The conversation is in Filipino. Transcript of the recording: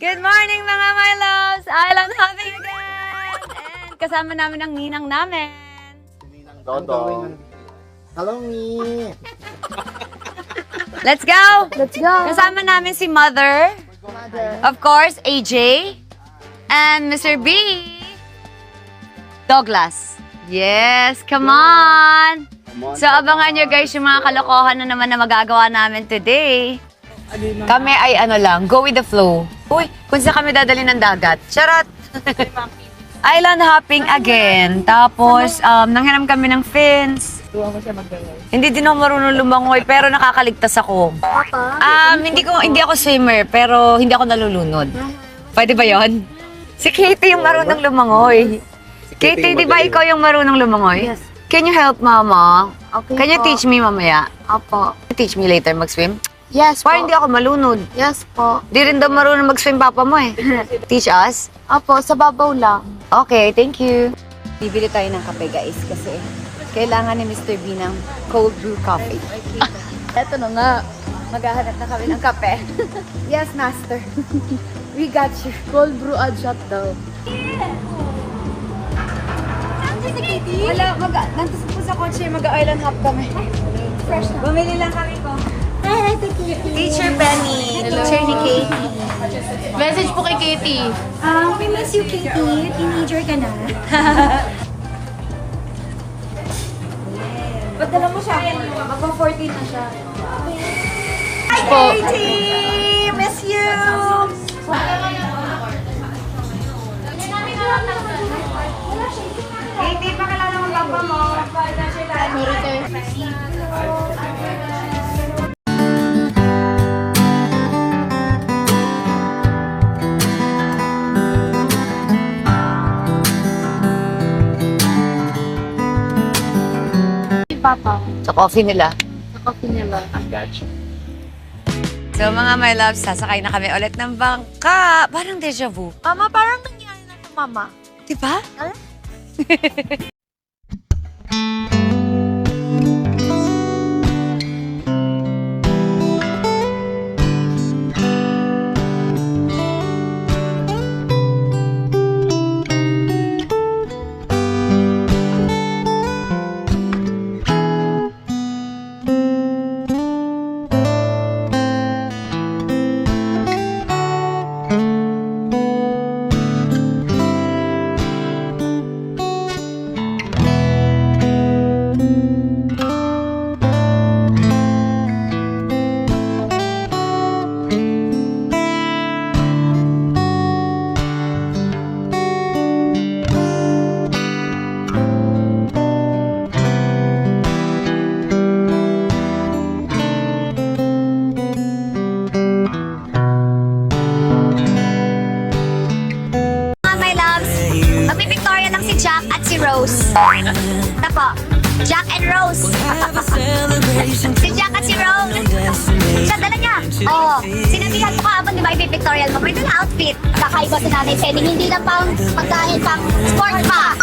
Good morning mga my loves! Island hopping again! And kasama namin ang ninang namin. Dodong. Hello, me. Let's go! Let's go. Kasama namin si Mother, of course, AJ, and Mr. B. Douglas. Yes, come on! So abangan nyo guys yung mga kalokohan na naman na magagawa namin today. Kami ay ano lang, go with the flow. Uy, kung saan kami dadali ng dagat. Charot! Island hopping again. Tapos, nanghiram kami ng fins. Hindi din ako marunong lumangoy, pero nakakaligtas ako. Hindi ako swimmer, pero hindi ako nalulunod. Pwede ba yon? Si Katie yung marunong lumangoy. Katie, di ba ikaw yung marunong lumangoy? Yes. Can you help Mama? Okay Can you po. teach me mamaya? Opo. Teach me later mag-swim? Yes po. Parang hindi ako malunod. Yes po. Di rin daw marunong mag-swim papa mo eh. Teach us? Opo, sa babaw lang. Okay, thank you. Bibili tayo ng kape guys kasi kailangan ni Mr. B ng cold brew coffee. Eto na nga, maghahanap na kami ng kape. Yes, master. We got you. Cold brew and shot daw. Wala, nandun po sa kotse, mag-island hop kami. Fresh na. Bumili lang kami ko. Teacher Benny, teacher ni Katie. Message po kay Katie. We miss you, Katie. Teenager ka na. Ba't dala mo siya? Magpa-14 na siya. Hi, Po. Katie! Miss you! Katie, pakilala mo papa mo. Papa. Sa coffee nila. Sa coffee nila. So mga my loves, sasakay na kami ulit ng bangka. Parang deja vu. Mama, parang nangyari na to, Mama. Diba? My loves, magpipictorial lang si Jack at si Rose. Ito po, Jack and Rose. Si Jack at si Rose. Siya, dala niya. Oo, sinabihan ko kahapon, di ba, ipipictorial mo. May dala outfit. Kakaiba si Nanay Penny, hindi lang pang pagkain, pang sport pa.